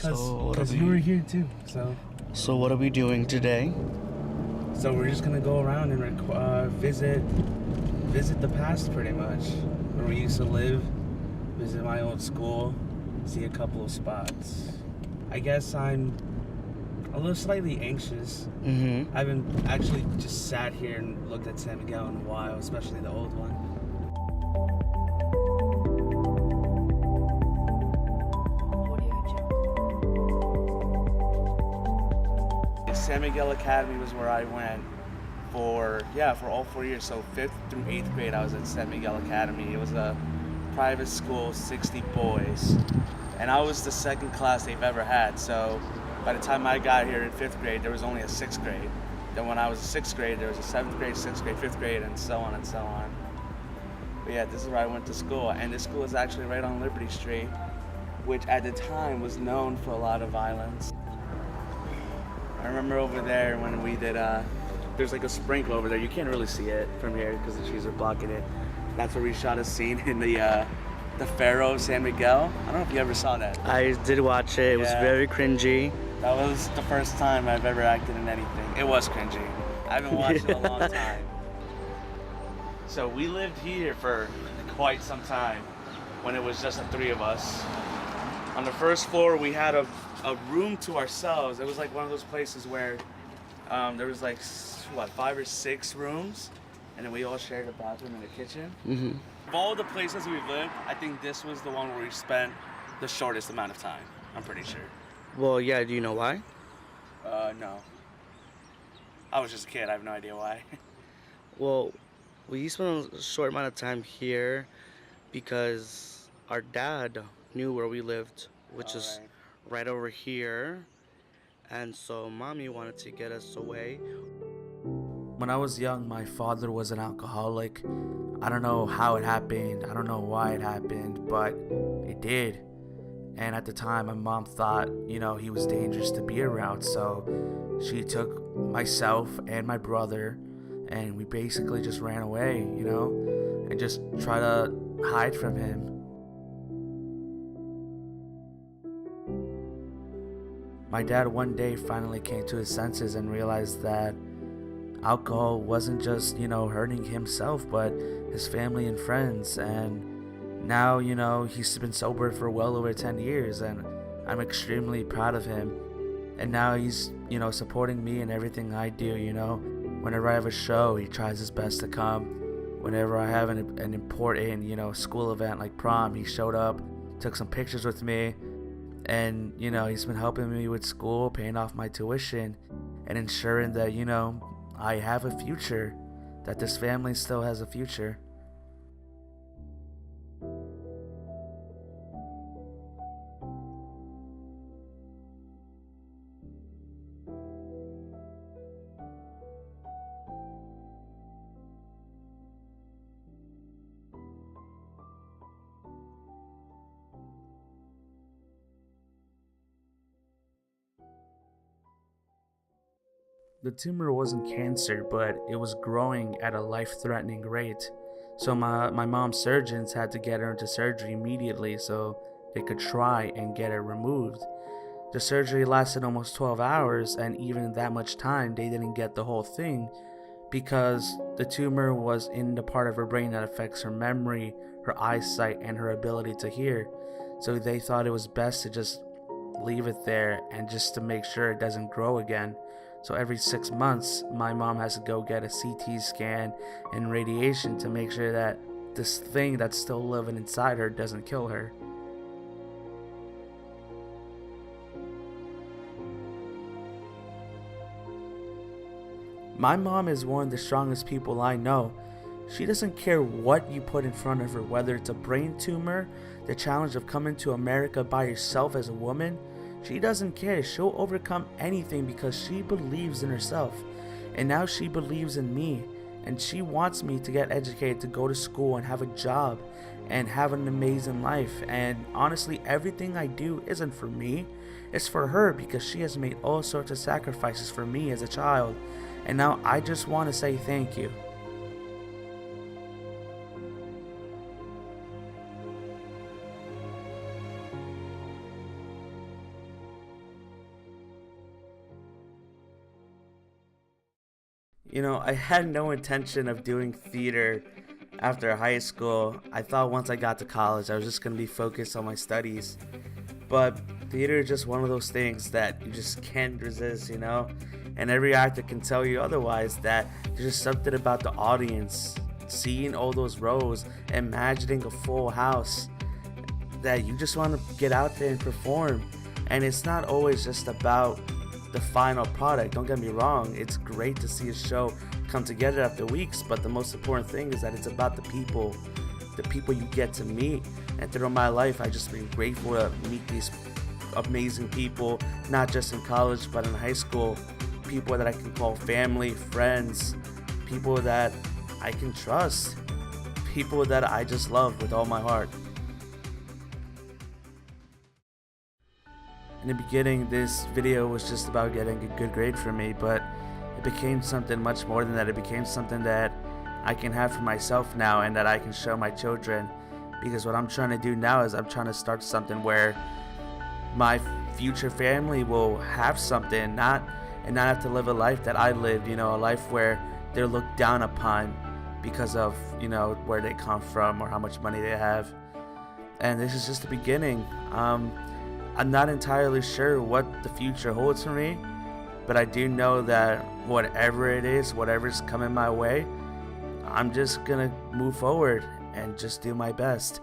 Because you were here too. So what are we doing today? So we're just gonna go around and visit the past, pretty much, where we used to live. Visit my old school. See a couple of spots. I guess I'm a little slightly anxious. I haven't actually just sat here and looked at San Miguel in a while, especially the old one. San Miguel Academy was where I went for all 4 years. So 5th through 8th grade I was at San Miguel Academy. It was a private school, 60 boys. And I was the second class they've ever had. So by the time I got here in 5th grade, there was only a 6th grade. Then when I was in 6th grade, there was a 7th grade, 6th grade, 5th grade, and so on and so on. But yeah, this is where I went to school. And this school is actually right on Liberty Street, which at the time was known for a lot of violence. I remember over there when we did, there's like a sprinkler over there. You can't really see it from here because the trees are blocking it. That's where we shot a scene in the Pharaoh of San Miguel. I don't know if you ever saw that. I did watch it. It was very cringy. That was the first time I've ever acted in anything. It was cringy. I haven't watched it in a long time. So we lived here for quite some time when it was just the three of us. On the first floor, we had a room to ourselves. It was like one of those places where there was like, 5 or 6 rooms, and then we all shared a bathroom and a kitchen. Of all the places we've lived, I think this was the one where we spent the shortest amount of time. I'm pretty sure. Well, yeah, do you know why? No. I was just a kid. I have no idea why. Well, we spent a short amount of time here because our dad knew where we lived, which is right over here. And so Mommy wanted to get us away. When I was young, my father was an alcoholic. I don't know how it happened. I don't know why it happened, but it did. And at the time, my mom thought, he was dangerous to be around. So she took myself and my brother, and we basically just ran away, and just try to hide from him. My dad one day finally came to his senses and realized that alcohol wasn't just, hurting himself, but his family and friends. And now, he's been sober for well over 10 years, and I'm extremely proud of him. And now he's, supporting me in everything I do, Whenever I have a show, he tries his best to come. Whenever I have an important, school event like prom, he showed up, took some pictures with me. And, he's been helping me with school, paying off my tuition, and ensuring that, I have a future, that this family still has a future. The tumor wasn't cancer, but it was growing at a life-threatening rate. So my mom's surgeons had to get her into surgery immediately so they could try and get it removed. The surgery lasted almost 12 hours, and even that much time, they didn't get the whole thing because the tumor was in the part of her brain that affects her memory, her eyesight, and her ability to hear. So they thought it was best to just leave it there and just to make sure it doesn't grow again. So every 6 months, my mom has to go get a CT scan and radiation to make sure that this thing that's still living inside her doesn't kill her. My mom is one of the strongest people I know. She doesn't care what you put in front of her, whether it's a brain tumor, the challenge of coming to America by yourself as a woman. She doesn't care. She'll overcome anything because she believes in herself. And now she believes in me. And she wants me to get educated, to go to school and have a job and have an amazing life. And honestly, everything I do isn't for me. It's for her because she has made all sorts of sacrifices for me as a child. And now I just want to say thank you. You know, I had no intention of doing theater after high school. I thought once I got to college, I was just going to be focused on my studies. But theater is just one of those things that you just can't resist, you know? And every actor can tell you otherwise, that there's just something about the audience, seeing all those rows, imagining a full house, that you just want to get out there and perform. And it's not always just about the final product. Don't get me wrong, it's great to see a show come together after weeks, but the most important thing is that it's about the people you get to meet. And throughout my life, I've just been grateful to meet these amazing people, not just in college but in high school. People that I can call family, friends, people that I can trust, people that I just love with all my heart. In the beginning, this video was just about getting a good grade for me, but it became something much more than that. It became something that I can have for myself now and that I can show my children. Because what I'm trying to do now is I'm trying to start something where my future family will have something, and not have to live a life that I lived, a life where they're looked down upon because of, where they come from or how much money they have. And this is just the beginning. I'm not entirely sure what the future holds for me, but I do know that whatever it is, whatever's coming my way, I'm just gonna move forward and just do my best.